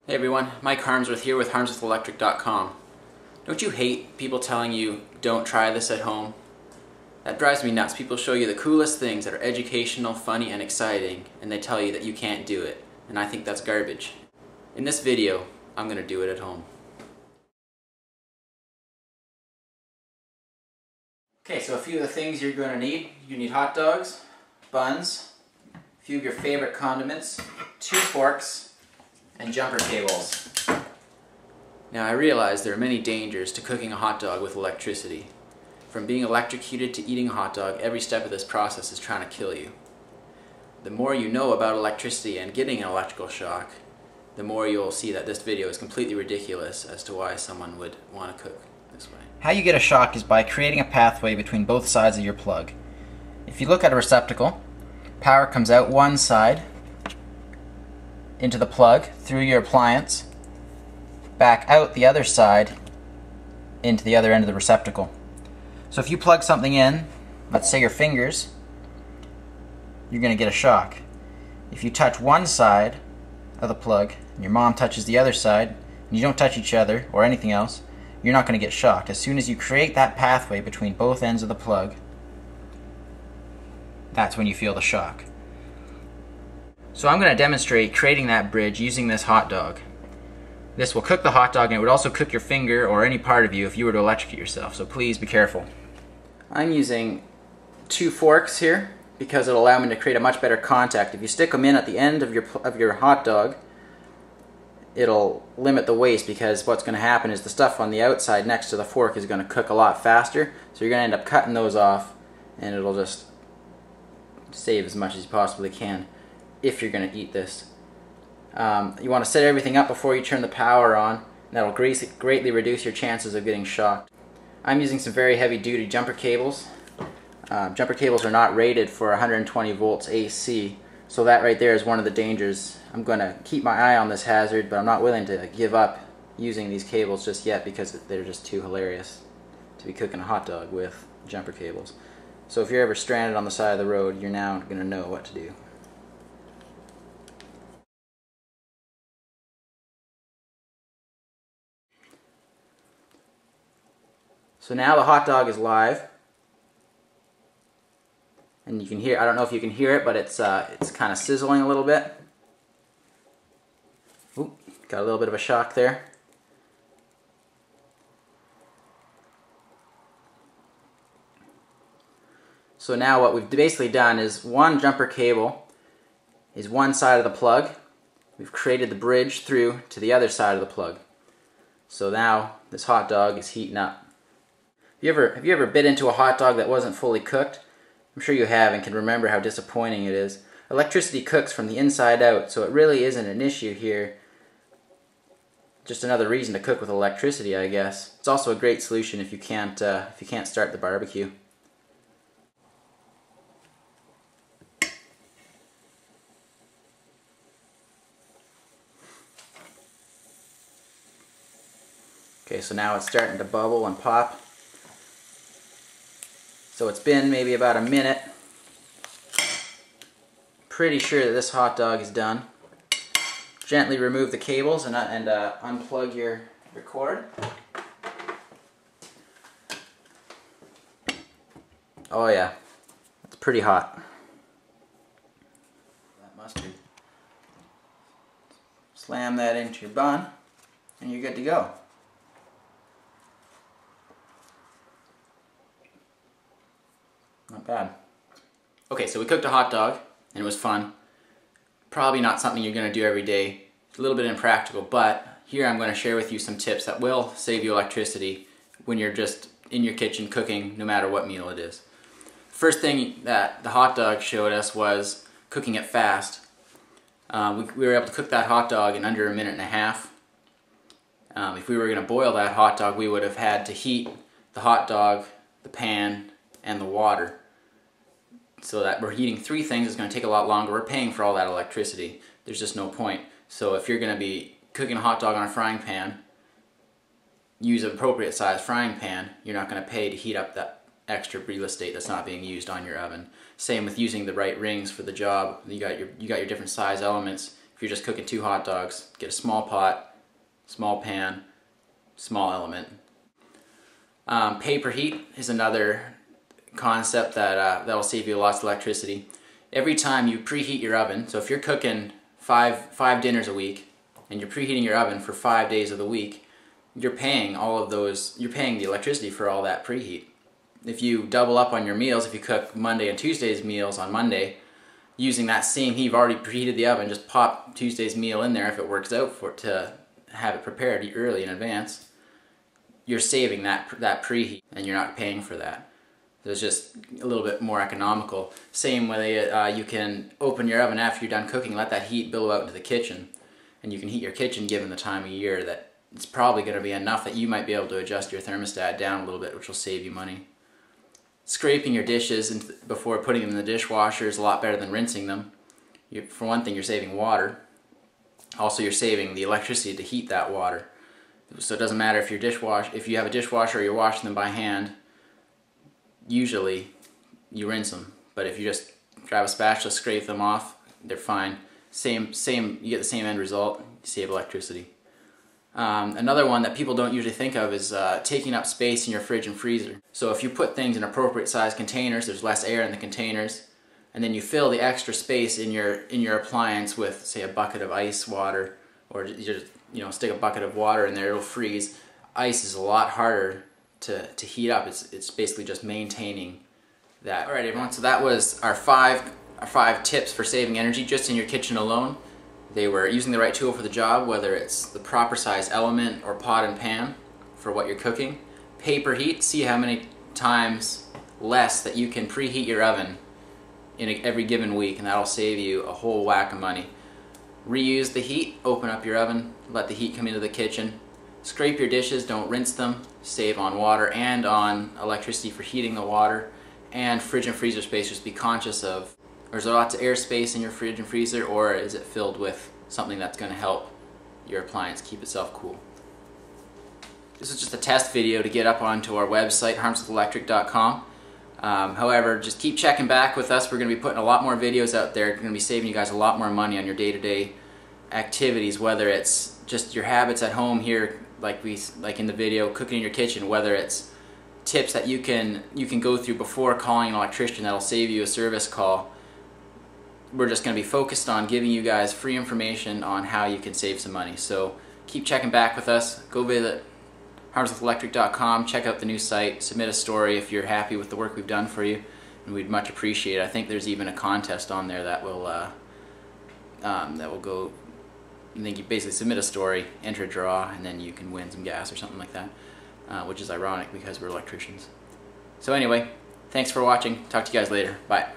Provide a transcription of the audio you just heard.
Hey everyone, Mike Harmsworth here with harmsworthelectric.com. Don't you hate people telling you, don't try this at home? That drives me nuts. People show you the coolest things that are educational, funny, and exciting, and they tell you that you can't do it. And I think that's garbage. In this video, I'm going to do it at home. Okay, so a few of the things you're going to need. You need hot dogs, buns, a few of your favorite condiments, 2 forks, and jumper cables. Now I realize there are many dangers to cooking a hot dog with electricity. From being electrocuted to eating a hot dog, every step of this process is trying to kill you. The more you know about electricity and getting an electrical shock, the more you'll see that this video is completely ridiculous as to why someone would want to cook this way. How you get a shock is by creating a pathway between both sides of your plug. If you look at a receptacle, power comes out one side into the plug through your appliance, back out the other side into the other end of the receptacle. So if you plug something in, let's say your fingers, you're going to get a shock. If you touch one side of the plug and your mom touches the other side and you don't touch each other or anything else, you're not going to get shocked. As soon as you create that pathway between both ends of the plug, that's when you feel the shock. So I'm going to demonstrate creating that bridge using this hot dog. This will cook the hot dog, and it would also cook your finger or any part of you if you were to electrocute yourself, so please be careful. I'm using 2 forks here because it'll allow me to create a much better contact. If you stick them in at the end of your hot dog, it'll limit the waste, because what's going to happen is the stuff on the outside next to the fork is going to cook a lot faster, so you're going to end up cutting those off, and it'll just save as much as you possibly can if you're going to eat this. You want to set everything up before you turn the power on, and that'll greatly reduce your chances of getting shocked. I'm using some very heavy duty jumper cables. Jumper cables are not rated for 120 volts AC, so that right there is one of the dangers. I'm going to keep my eye on this hazard, but I'm not willing to give up using these cables just yet because they're just too hilarious to be cooking a hot dog with jumper cables. So if you're ever stranded on the side of the road, you're now going to know what to do. So now the hot dog is live, and you can hear, I don't know if you can hear it, but it's kind of sizzling a little bit. Ooh, got a little bit of a shock there. So now what we've basically done is one jumper cable is one side of the plug. We've created the bridge through to the other side of the plug. So now this hot dog is heating up. Have you ever bit into a hot dog that wasn't fully cooked? I'm sure you have and can remember how disappointing it is. Electricity cooks from the inside out, so it really isn't an issue here. Just another reason to cook with electricity, I guess. It's also a great solution if you can't start the barbecue. Okay, so now it's starting to bubble and pop. So it's been maybe about a minute. Pretty sure that this hot dog is done. Gently remove the cables and unplug your cord. Oh yeah, it's pretty hot. That mustard. Slam that into your bun and you're good to go. Not bad. Okay, so we cooked a hot dog, and it was fun. Probably not something you're going to do every day. It's a little bit impractical, but here I'm going to share with you some tips that will save you electricity when you're just in your kitchen cooking, no matter what meal it is. First thing that the hot dog showed us was cooking it fast. We were able to cook that hot dog in under 1.5 minutes. If we were going to boil that hot dog, we would have had to heat the hot dog, the pan, and the water. So that we're heating 3 things is going to take a lot longer. We're paying for all that electricity. There's just no point. So if you're going to be cooking a hot dog on a frying pan, use an appropriate size frying pan. You're not going to pay to heat up that extra real estate that's not being used on your oven. Same with using the right rings for the job. You got your different size elements. If you're just cooking 2 hot dogs, get a small pot, small pan, small element. Paper heat is another concept that will save you lots of electricity. Every time you preheat your oven, so if you're cooking five dinners a week and you're preheating your oven for 5 days of the week, you're paying the electricity for all that preheat. If you double up on your meals, if you cook Monday and Tuesday's meals on Monday, using that same heat, you've already preheated the oven, just pop Tuesday's meal in there if it works out for it to have it prepared early in advance. You're saving that preheat and you're not paying for that. So it's just a little bit more economical. Same way you can open your oven after you're done cooking, let that heat billow out into the kitchen, and you can heat your kitchen given the time of year that it's probably going to be enough that you might be able to adjust your thermostat down a little bit, which will save you money. Scraping your dishes before putting them in the dishwasher is a lot better than rinsing them. For one thing, you're saving water. Also, you're saving the electricity to heat that water. So it doesn't matter if you have a dishwasher or you're washing them by hand. Usually, you rinse them. But if you just grab a spatula, scrape them off, they're fine. You get the same end result. You save electricity. Another one that people don't usually think of is taking up space in your fridge and freezer. So if you put things in appropriate sized containers, there's less air in the containers, and then you fill the extra space in your appliance with, say, a bucket of ice water, or you just stick a bucket of water in there, it'll freeze. Ice is a lot harder to heat up. It's basically just maintaining that. Alright everyone, so that was our five tips for saving energy just in your kitchen alone. They were using the right tool for the job, whether it's the proper size element or pot and pan for what you're cooking. Paper heat, see how many times less that you can preheat your oven in every given week, and that'll save you a whole whack of money. Reuse the heat, open up your oven, let the heat come into the kitchen. Scrape your dishes, don't rinse them, save on water and on electricity for heating the water. And fridge and freezer space, just be conscious of, is there lots of air space in your fridge and freezer, or is it filled with something that's going to help your appliance keep itself cool? This is just a test video to get up onto our website, harmsworthelectric.com. However, just keep checking back with us. We're going to be putting a lot more videos out there. We're going to be saving you guys a lot more money on your day-to-day activities, whether it's just your habits at home here, like in the video, cooking in your kitchen, whether it's tips that you can go through before calling an electrician that'll save you a service call. We're just going to be focused on giving you guys free information on how you can save some money. So keep checking back with us. Go visit harmsworthelectric.com, check out the new site, submit a story if you're happy with the work we've done for you, and we'd much appreciate it. I think there's even a contest on there that will go. I think you basically submit a story, enter a draw, and then you can win some gas or something like that, which is ironic because we're electricians. So anyway, thanks for watching. Talk to you guys later. Bye.